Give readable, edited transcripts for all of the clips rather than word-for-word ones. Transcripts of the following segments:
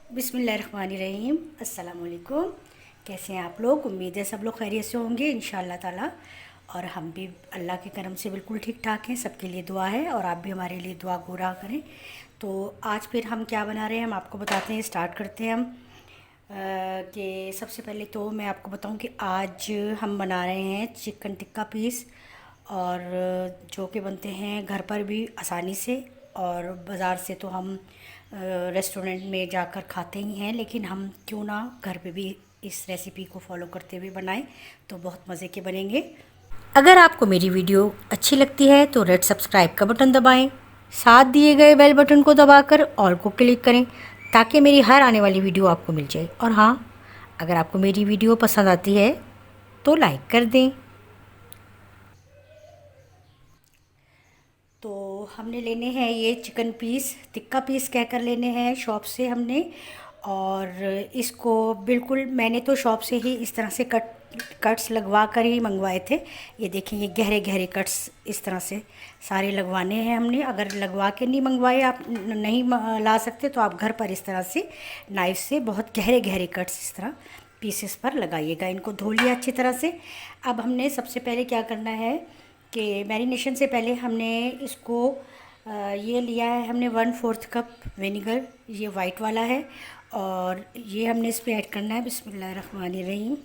बिस्मिल्लाहिर्रहमानिर्रहीम। अस्सलाम वालेकुम। कैसे हैं आप लोग? उम्मीद है सब लोग खैरियत से होंगे इंशाअल्लाह ताला। और हम भी अल्लाह के करम से बिल्कुल ठीक ठाक हैं। सबके लिए दुआ है और आप भी हमारे लिए दुआ पूरा करें। तो आज फिर हम क्या बना रहे हैं हम आपको बताते हैं। स्टार्ट करते हैं हम कि सबसे पहले तो मैं आपको बताऊं कि आज हम बना रहे हैं चिकन टिक्का पीस, और जो कि बनते हैं घर पर भी आसानी से, और बाज़ार से तो हम रेस्टोरेंट में जाकर खाते ही हैं, लेकिन हम क्यों ना घर पे भी इस रेसिपी को फॉलो करते हुए बनाएं तो बहुत मज़े के बनेंगे। अगर आपको मेरी वीडियो अच्छी लगती है तो रेड सब्सक्राइब का बटन दबाएं, साथ दिए गए बेल बटन को दबाकर ऑल को क्लिक करें ताकि मेरी हर आने वाली वीडियो आपको मिल जाए। और हाँ, अगर आपको मेरी वीडियो पसंद आती है तो लाइक कर दें। तो हमने लेने हैं ये चिकन पीस, टिक्का पीस कहकर लेने हैं शॉप से हमने। और इसको बिल्कुल मैंने तो शॉप से ही इस तरह से कट्स लगवा कर ही मंगवाए थे। ये देखिए, ये गहरे गहरे कट्स इस तरह से सारे लगवाने हैं हमने। अगर लगवा के नहीं मंगवाए, आप नहीं ला सकते, तो आप घर पर इस तरह से नाइफ़ से बहुत गहरे गहरे कट्स इस तरह पीसेस पर लगाइएगा। इनको धो लिया अच्छी तरह से। अब हमने सबसे पहले क्या करना है कि मैरिनेशन से पहले हमने इसको ये लिया है हमने 1/4 कप विनेगर, ये वाइट वाला है। और ये हमने इस पर ऐड करना है बिस्मिल्लाहिर्रहमानिर्रहीम।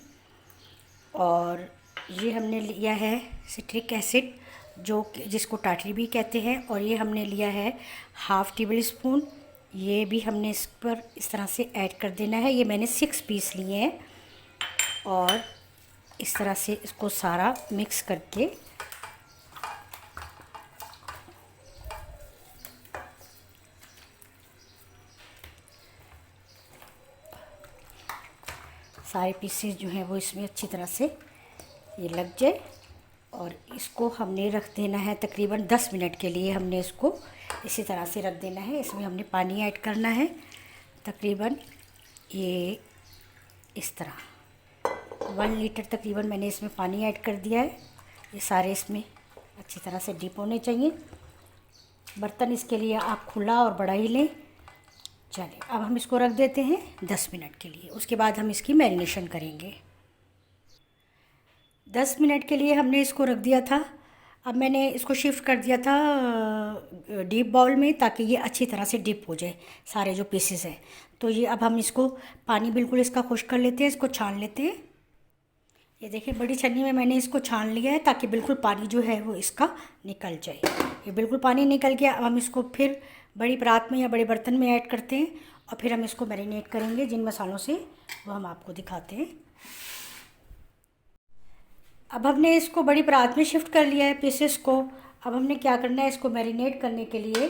और ये हमने लिया है सिट्रिक एसिड, जिसको टाटरी भी कहते हैं। और ये हमने लिया है 1/2 टेबल स्पून। ये भी हमने इस पर इस तरह से ऐड कर देना है। ये मैंने 6 पीस लिए हैं। और इस तरह से इसको सारा मिक्स करके सारे पीसेस जो हैं वो इसमें अच्छी तरह से ये लग जाए। और इसको हमने रख देना है तकरीबन 10 मिनट के लिए। हमने इसको इसी तरह से रख देना है। इसमें हमने पानी ऐड करना है तकरीबन ये इस तरह 1 लीटर तकरीबन मैंने इसमें पानी ऐड कर दिया है। ये सारे इसमें अच्छी तरह से डिप होने चाहिए। बर्तन इसके लिए आप खुला और बड़ा ही लें। चलिए, अब हम इसको रख देते हैं 10 मिनट के लिए। उसके बाद हम इसकी मैरिनेशन करेंगे। 10 मिनट के लिए हमने इसको रख दिया था। अब मैंने इसको शिफ्ट कर दिया था डीप बाउल में, ताकि ये अच्छी तरह से डिप हो जाए सारे जो पीसेस हैं। तो ये अब हम इसको पानी बिल्कुल इसका खुश्क कर लेते हैं, इसको छान लेते हैं। ये देखिए, बड़ी छन्नी में मैंने इसको छान लिया है ताकि बिल्कुल पानी जो है वो इसका निकल जाए। ये बिल्कुल पानी निकल गया। अब हम इसको फिर बड़ी परात में या बड़े बर्तन में ऐड करते हैं, और फिर हम इसको मैरिनेट करेंगे जिन मसालों से, वो हम आपको दिखाते हैं। अब हमने इसको बड़ी परात में शिफ्ट कर लिया है पीसेस को। अब हमने क्या करना है, इसको मैरिनेट करने के लिए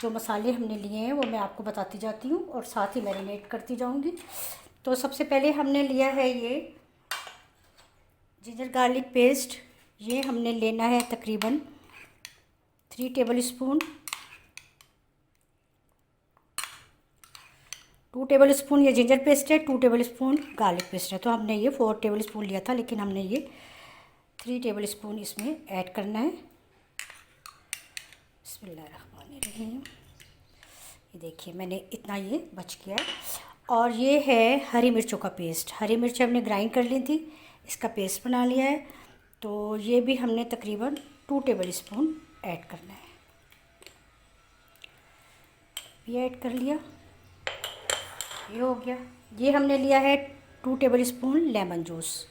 जो मसाले हमने लिए हैं वो मैं आपको बताती जाती हूँ और साथ ही मैरिनेट करती जाऊँगी। तो सबसे पहले हमने लिया है ये जिंजर गार्लिक पेस्ट। ये हमने लेना है तकरीबन 3 टेबल स्पून। 2 टेबल स्पून ये जिंजर पेस्ट है, 2 टेबल स्पून गार्लिक पेस्ट है। तो हमने ये 4 टेबल स्पून लिया था, लेकिन हमने ये 3 टेबल स्पून इसमें ऐड करना है। बिस्मिल्लाहिर्रहमानिर्रहीम। ये देखिए, मैंने इतना ये बच गया है। और ये है हरी मिर्चों का पेस्ट। हरी मिर्च हमने ग्राइंड कर ली थी, इसका पेस्ट बना लिया है। तो ये भी हमने तकरीबन 2 टेबल स्पून ऐड करना है। ये ऐड कर लिया, ये हो गया। ये हमने लिया है 2 टेबल स्पून लेमन जूस,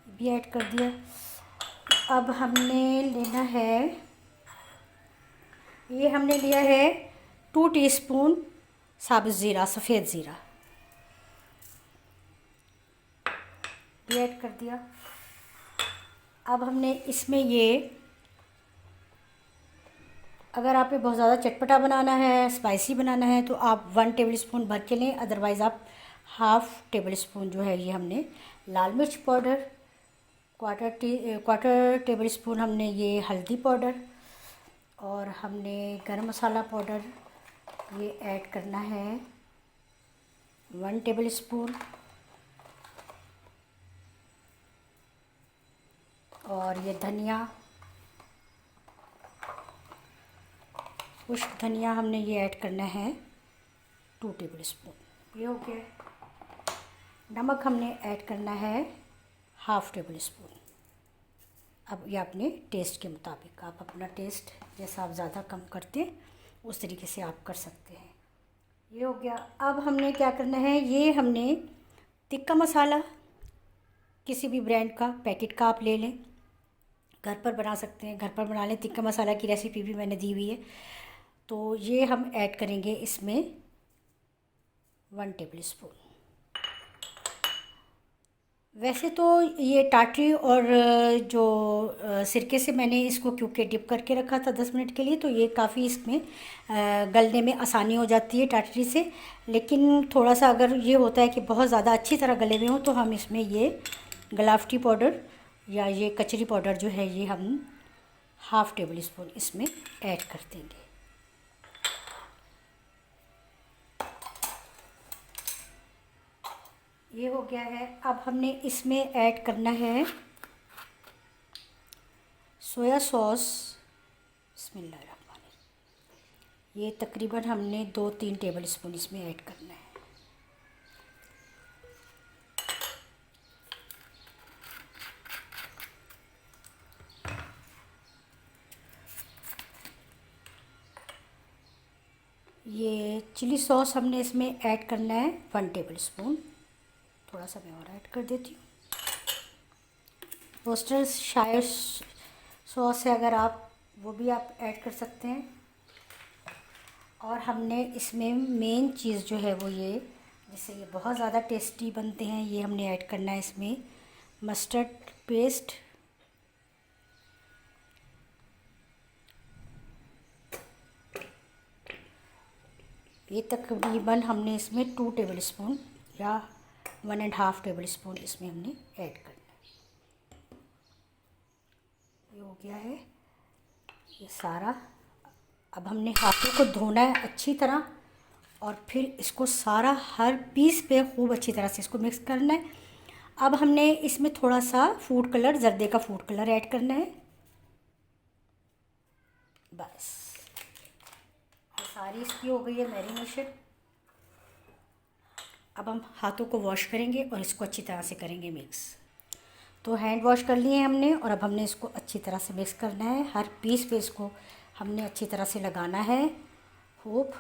भी ऐड कर दिया। अब हमने लेना है, ये हमने लिया है 2 टीस्पून साबुत ज़ीरा, सफ़ेद ज़ीरा, भी ऐड कर दिया। अब हमने इसमें ये, अगर आपने बहुत ज़्यादा चटपटा बनाना है, स्पाइसी बनाना है, तो आप 1 टेबल स्पून भर के लें। अदरवाइज़ आप 1/2 टेबल स्पून जो है ये हमने लाल मिर्च पाउडर, क्वार्टर टेबल स्पून हमने ये हल्दी पाउडर, और हमने गरम मसाला पाउडर ये ऐड करना है 1 टेबल स्पून। और ये धनिया, खुश्क धनिया हमने ये ऐड करना है 2 टेबल स्पून ये हो गया है। नमक हमने ऐड करना है 1/2 टेबल स्पून। अब ये अपने टेस्ट के मुताबिक, आप अपना टेस्ट जैसा आप ज़्यादा कम करते उस तरीके से आप कर सकते हैं। ये हो गया। अब हमने क्या करना है, ये हमने टिक्का मसाला किसी भी ब्रांड का पैकेट का आप ले लें, घर पर बना सकते हैं, घर पर बना लें। टिक्का मसाला की रेसिपी भी मैंने दी हुई है। तो ये हम ऐड करेंगे इसमें 1 टेबल स्पून। वैसे तो ये टाटरी और जो सिरके से मैंने इसको क्योंकि डिप करके रखा था 10 मिनट के लिए, तो ये काफ़ी इसमें गलने में आसानी हो जाती है टाटरी से। लेकिन थोड़ा सा अगर ये होता है कि बहुत ज़्यादा अच्छी तरह गले में हो, तो हम इसमें ये गलावटी पाउडर या ये कचरी पाउडर जो है ये हम 1/2 टेबल स्पून इसमें ऐड कर देंगे। ये हो गया है। अब हमने इसमें ऐड करना है सोया सॉस। बिस्मिल्लाहिर्रहमानिर्रहीम। ये तकरीबन हमने 2-3 टेबल स्पून इसमें ऐड करना है। ये चिली सॉस हमने इसमें ऐड करना है 1 टेबल स्पून। थोड़ा सा मैं और ऐड कर देती हूँ। वोस्टरशायर सॉस है, अगर आप वो भी आप ऐड कर सकते हैं। और हमने इसमें मेन चीज़ जो है वो ये, जिससे ये बहुत ज़्यादा टेस्टी बनते हैं, ये हमने ऐड करना है इसमें मस्टर्ड पेस्ट। ये तकरीबन हमने इसमें 2 टेबल स्पून या 1.5 टेबल स्पून इसमें हमने ऐड करना है। ये हो गया है ये सारा। अब हमने हाथों को धोना है अच्छी तरह और फिर इसको सारा हर पीस पे खूब अच्छी तरह से इसको मिक्स करना है। अब हमने इसमें थोड़ा सा फूड कलर, जर्दे का फूड कलर ऐड करना है। बस सारी इसकी हो गई है मैरिनेशन। अब हम हाथों को वॉश करेंगे और इसको अच्छी तरह से करेंगे मिक्स। तो हैंड वॉश कर लिए हमने और अब हमने इसको अच्छी तरह से मिक्स करना है। हर पीस पे इसको हमने अच्छी तरह से लगाना है खूब।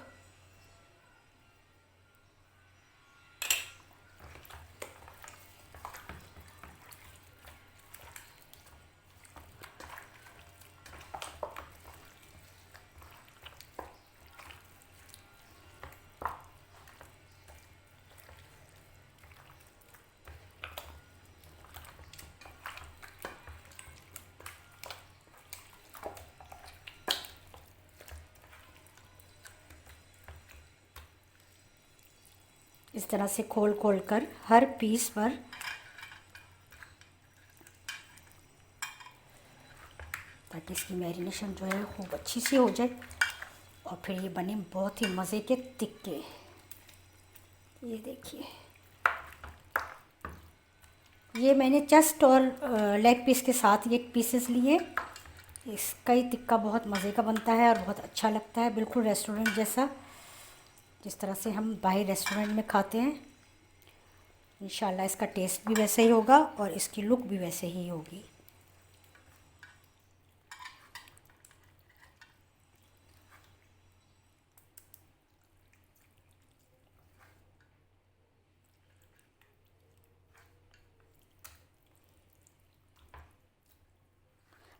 इस तरह से खोल खोल कर हर पीस पर ताकि इसकी मैरिनेशन जो है खूब अच्छी सी हो जाए और फिर ये बने बहुत ही मज़े के टिक्के। ये देखिए, ये मैंने चेस्ट और लेग पीस के साथ ये पीसेस लिए। इसका ही टिक्का बहुत मज़े का बनता है और बहुत अच्छा लगता है, बिल्कुल रेस्टोरेंट जैसा, जिस तरह से हम बाहर रेस्टोरेंट में खाते हैं। इंशाल्लाह इसका टेस्ट भी वैसे ही होगा और इसकी लुक भी वैसे ही होगी।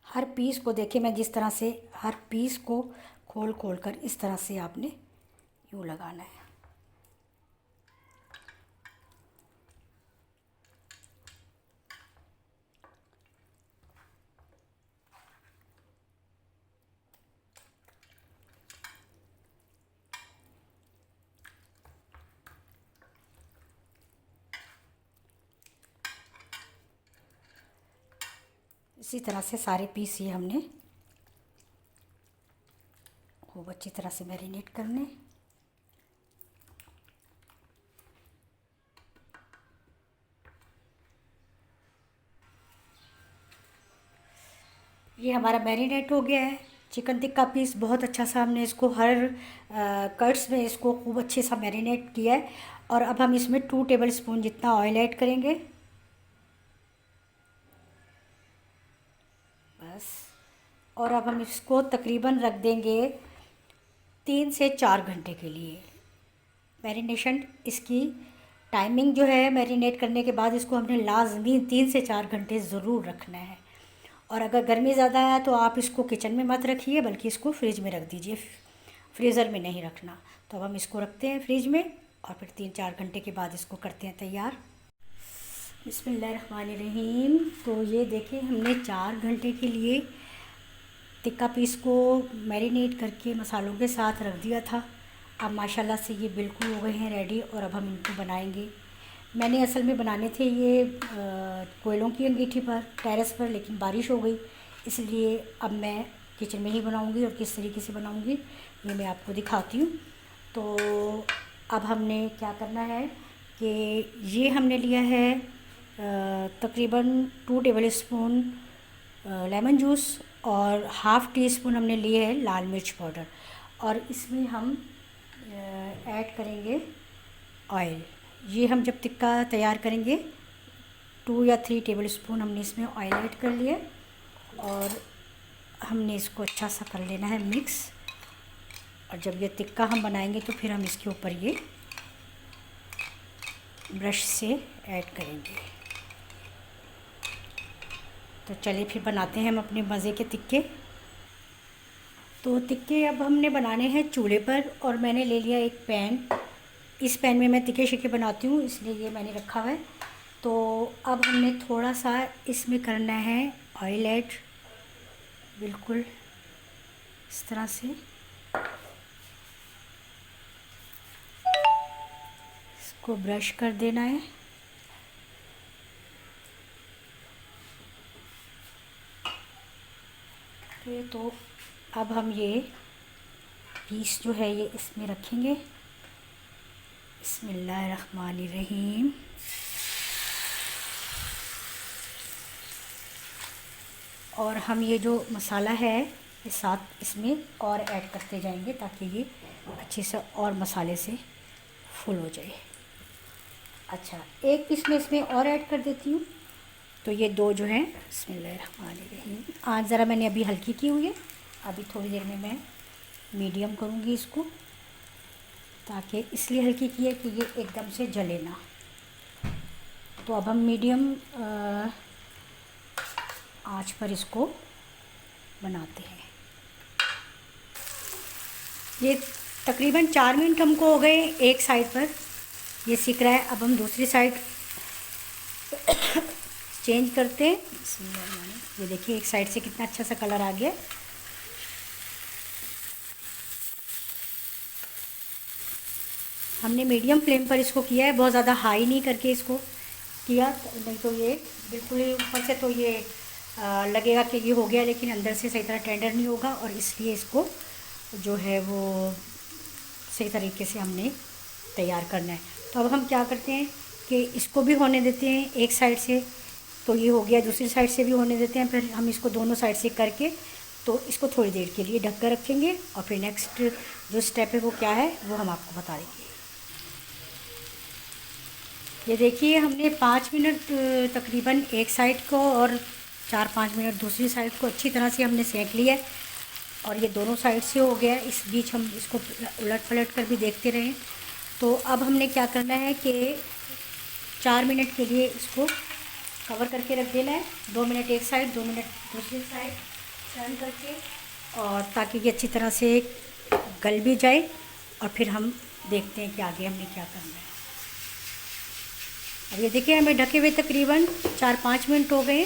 हर पीस को देखिए, मैं जिस तरह से हर पीस को खोल खोल कर इस तरह से आपने यूँ लगाना है। इसी तरह से सारे पीस ये हमने खूब अच्छी तरह से मैरिनेट करने। ये हमारा मैरिनेट हो गया है। चिकन टिक्का पीस बहुत अच्छा सा हमने इसको हर कट्स में इसको खूब अच्छे सा मैरिनेट किया है। और अब हम इसमें 2 टेबल स्पून जितना ऑयल ऐड करेंगे बस। और अब हम इसको तकरीबन रख देंगे 3 से 4 घंटे के लिए मैरिनेशन। इसकी टाइमिंग जो है मैरिनेट करने के बाद इसको हमने लाजमी 3 से 4 घंटे ज़रूर रखना है। और अगर गर्मी ज़्यादा है तो आप इसको किचन में मत रखिए, बल्कि इसको फ्रिज में रख दीजिए, फ्रीज़र में नहीं रखना। तो अब हम इसको रखते हैं फ्रिज में और फिर 3-4 घंटे के बाद इसको करते हैं तैयार। बिस्मिल्लाहिर्रहमानिर्रहीम। तो ये देखें, हमने 4 घंटे के लिए टिक्का पीस को मैरिनेट करके मसालों के साथ रख दिया था। अब माशाल्लाह से ये बिल्कुल हो गए हैं रेडी। और अब हम इनको बनाएंगे। मैंने असल में बनाने थे ये कोयलों की अंगीठी पर, टेरेस पर, लेकिन बारिश हो गई, इसलिए अब मैं किचन में ही बनाऊंगी। और किस तरीके से बनाऊंगी ये मैं आपको दिखाती हूँ। तो अब हमने क्या करना है कि ये हमने लिया है तकरीबन 2 टेबल स्पून लेमन जूस और हाफ़ टी स्पून हमने लिए है लाल मिर्च पाउडर। और इसमें हम ऐड करेंगे ऑयल। ये हम जब टिक्का तैयार करेंगे 2 या 3 टेबल स्पून हमने इसमें ऑयल ऐड कर लिया। और हमने इसको अच्छा सा कर लेना है मिक्स। और जब ये टिक्का हम बनाएंगे तो फिर हम इसके ऊपर ये ब्रश से ऐड करेंगे। तो चलिए फिर बनाते हैं हम अपने मज़े के टिक्के। तो टिक्के अब हमने बनाने हैं चूल्हे पर। और मैंने ले लिया एक पैन। इस पैन में मैं टिक्के शिक्के बनाती हूँ, इसलिए ये मैंने रखा हुआ है। तो अब हमने थोड़ा सा इसमें करना है ऑयल ऐड, बिल्कुल इस तरह से। इसको ब्रश कर देना है। तो अब हम ये पीस जो है ये इसमें रखेंगे। बिस्मिल्लाहिर्रहमानिर्रहीम। और हम ये जो मसाला है ये साथ इसमें और ऐड करते जाएंगे ताकि ये अच्छे से और मसाले से फुल हो जाए। अच्छा, एक पीस में इसमें और ऐड कर देती हूँ। तो ये 2 जो हैं, बिस्मिल्लाहिर्रहमानिर्रहीम। आज ज़रा मैंने अभी हल्की की हुई है, अभी थोड़ी देर में मैं मीडियम करूँगी इसको। ताकि इसलिए हल्की की है कि ये एकदम से जले ना। तो अब हम मीडियम आंच पर इसको बनाते हैं। ये तकरीबन 4 मिनट हमको हो गए एक साइड पर, ये सिक रहा है। अब हम दूसरी साइड चेंज करते हैं। ये देखिए एक साइड से कितना अच्छा सा कलर आ गया। हमने मीडियम फ्लेम पर इसको किया है, बहुत ज़्यादा हाई नहीं करके इसको किया, नहीं तो ये बिल्कुल ही ऊपर से तो ये लगेगा कि ये हो गया, लेकिन अंदर से सही तरह टेंडर नहीं होगा। और इसलिए इसको जो है वो सही तरीके से हमने तैयार करना है। तो अब हम क्या करते हैं कि इसको भी होने देते हैं एक साइड से, तो ये हो गया, दूसरी साइड से भी होने देते हैं। फिर हम इसको दोनों साइड से करके तो इसको थोड़ी देर के लिए ढक कर रखेंगे। और फिर नेक्स्ट जो स्टेप है वो क्या है वो हम आपको बता देंगे। ये देखिए हमने 5 मिनट तकरीबन एक साइड को और 4-5 मिनट दूसरी साइड को अच्छी तरह से हमने सेंक लिया है। और ये दोनों साइड से हो गया। इस बीच हम इसको उलट पलट कर भी देखते रहें। तो अब हमने क्या करना है कि 4 मिनट के लिए इसको कवर करके रख देना है। 2 मिनट एक साइड, 2 मिनट दूसरी साइड टर्न करके, और ताकि ये अच्छी तरह से गल भी जाए। और फिर हम देखते हैं कि आगे हमने क्या करना है। अब ये देखिए हमें ढके हुए तकरीबन 4-5 मिनट हो गए।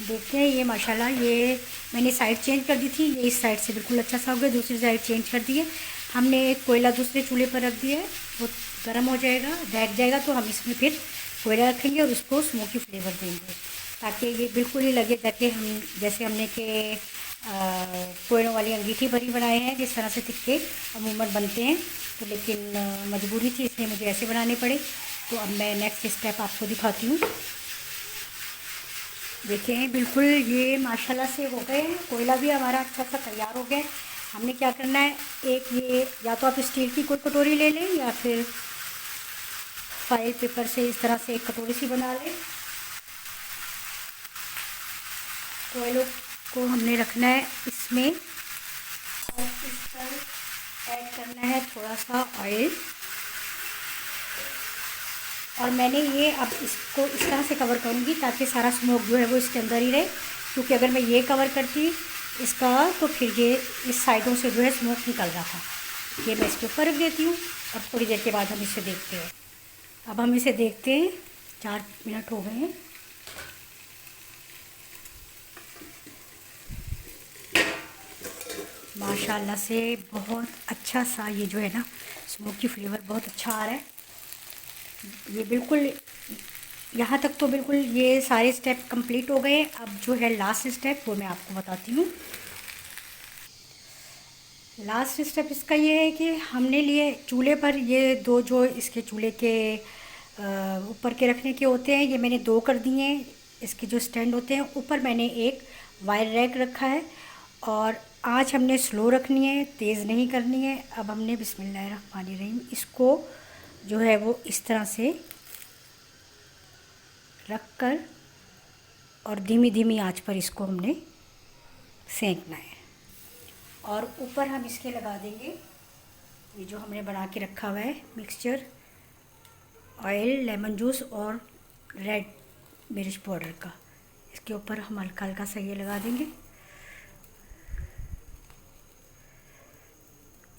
देखते हैं ये माशाल्लाह, ये मैंने साइड चेंज कर दी थी, ये इस साइड से बिल्कुल अच्छा सा हो गया। दूसरी साइड चेंज कर दी है हमने। कोयला दूसरे चूल्हे पर रख दिया है, वो गर्म हो जाएगा, ढक जाएगा। तो हम इसमें फिर कोयला रखेंगे और उसको स्मोकी फ्लेवर देंगे, ताकि ये बिल्कुल ही लगे ताकि हम जैसे हमने के कोयलों वाली अंगीठी भरी बनाए हैं, जिस तरह से टिक्के अमूमन बनते हैं। तो लेकिन मजबूरी थी, इसलिए मुझे ऐसे बनाने पड़े। तो अब मैं नेक्स्ट स्टेप आपको दिखाती हूँ। देखें बिल्कुल ये माशाल्लाह से हो गए हैं। कोयला भी हमारा अच्छा सा तैयार हो गया है। हमने क्या करना है, एक ये या तो आप स्टील की कोई कटोरी ले लें या फिर फाइल पेपर से इस तरह से एक कटोरी सी बना लें। कोयलों को हमने रखना है इसमें और इस पर ऐड करना है थोड़ा सा ऑयल। और मैंने ये अब इसको इस तरह से कवर करूँगी ताकि सारा स्मोक जो है वो इसके अंदर ही रहे, क्योंकि अगर मैं ये कवर करती इसका तो फिर ये इस साइडों से जो है स्मोक निकल रहा था। ये मैं इसके ऊपर रख देती हूँ और थोड़ी देर के बाद हम इसे देखते हैं। अब हम इसे देखते हैं, 4 मिनट हो गए हैं। माशाल्लाह से बहुत अच्छा सा ये जो है ना स्मोकी फ्लेवर बहुत अच्छा आ रहा है। ये बिल्कुल यहाँ तक तो बिल्कुल ये सारे स्टेप कंप्लीट हो गए। अब जो है लास्ट स्टेप वो मैं आपको बताती हूँ। लास्ट स्टेप इसका ये है कि हमने लिए चूल्हे पर ये दो जो इसके चूल्हे के ऊपर के रखने के होते हैं, ये मैंने 2 कर दिए हैं। इसके जो स्टैंड होते हैं ऊपर मैंने एक वायर रैक रखा है और आँच हमने स्लो रखनी है, तेज़ नहीं करनी है। अब हमने बिस्मिल्लाहिर्रहमानिर्रहीम इसको जो है वो इस तरह से रख कर और धीमी धीमी आंच पर इसको हमने सेंकना है। और ऊपर हम इसके लगा देंगे ये जो हमने बना के रखा हुआ है मिक्सचर, ऑयल, लेमन जूस और रेड मिर्च पाउडर का। इसके ऊपर हम हल्का हल्का सा ये लगा देंगे।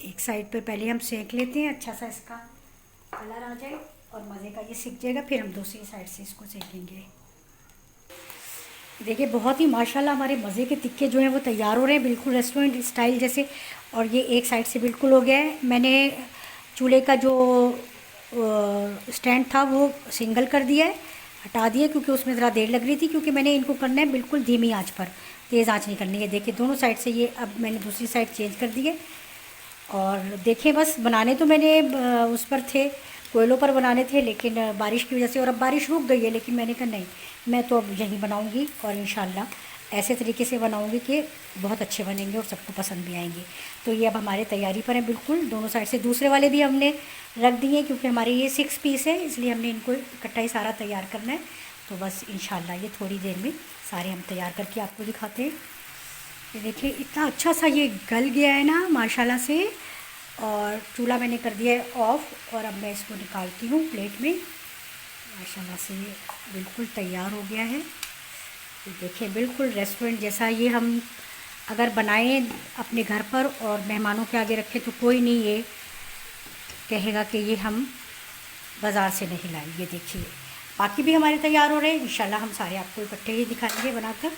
एक साइड पर पहले हम सेंक लेते हैं, अच्छा सा इसका कलर आ जाए और मज़े का ये सिक जाएगा, फिर हम दूसरी साइड से इसको सेकेंगे। देखिए बहुत ही माशाल्लाह हमारे मज़े के टिक्के जो हैं वो तैयार हो रहे हैं, बिल्कुल रेस्टोरेंट स्टाइल जैसे। और ये एक साइड से बिल्कुल हो गया है। मैंने चूल्हे का जो स्टैंड था वो सिंगल कर दिया है, हटा दिया, क्योंकि उसमें ज़रा देर लग रही थी, क्योंकि मैंने इनको करना है बिल्कुल धीमी आंच पर, तेज़ आंच नहीं करनी है। देखिए दोनों साइड से ये अब मैंने दूसरी साइड चेंज कर दी है। और देखिए बस बनाने तो मैंने उस पर थे, कोयलों पर बनाने थे, लेकिन बारिश की वजह से, और अब बारिश रुक गई है, लेकिन मैंने कहा नहीं, मैं तो अब यहीं बनाऊंगी और इंशाल्लाह ऐसे तरीके से बनाऊंगी कि बहुत अच्छे बनेंगे और सबको पसंद भी आएंगे। तो ये अब हमारे तैयारी पर है बिल्कुल। दोनों साइड से दूसरे वाले भी हमने रख दिए, क्योंकि हमारे ये 6 पीस है, इसलिए हमने इनको इकट्ठा ही सारा तैयार करना है। तो बस इंशाल्लाह ये थोड़ी देर में सारे हम तैयार करके आपको दिखाते हैं। ये देखिए इतना अच्छा सा ये गल गया है ना माशाल्लाह से। और चूल्हा मैंने कर दिया है ऑफ़ और अब मैं इसको निकालती हूँ प्लेट में। माशाल्लाह से ये बिल्कुल तैयार हो गया है। ये देखिए बिल्कुल रेस्टोरेंट जैसा ये हम अगर बनाएं अपने घर पर और मेहमानों के आगे रखें तो कोई नहीं ये कहेगा कि ये हम बाज़ार से नहीं लाए। ये देखिए बाकी भी हमारे तैयार हो रहे हैं, इंशाल्लाह हम सारे आपको इकट्ठे ही दिखाएंगे बनाकर।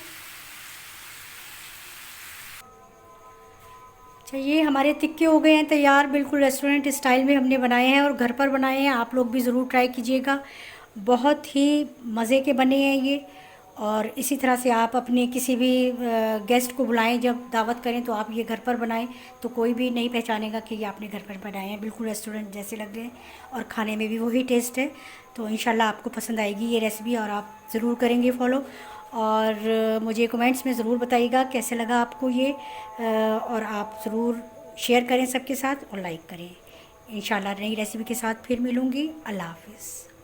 अच्छा ये हमारे तिक्के हो गए हैं तैयार, बिल्कुल रेस्टोरेंट स्टाइल में हमने बनाए हैं और घर पर बनाए हैं। आप लोग भी ज़रूर ट्राई कीजिएगा, बहुत ही मज़े के बने हैं ये। और इसी तरह से आप अपने किसी भी गेस्ट को बुलाएं, जब दावत करें तो आप ये घर पर बनाएं, तो कोई भी नहीं पहचानेगा कि ये आपने घर पर बनाए हैं। बिल्कुल रेस्टोरेंट जैसे लग रहे हैं और खाने में भी वही टेस्ट है। तो इंशाल्लाह आपको पसंद आएगी ये रेसिपी और आप ज़रूर करेंगे फॉलो। और मुझे कमेंट्स में ज़रूर बताइएगा कैसे लगा आपको ये। और आप ज़रूर शेयर करें सबके साथ और लाइक करें। इंशाल्लाह नई रेसिपी के साथ फिर मिलूँगी। अल्लाह हाफ़िज़।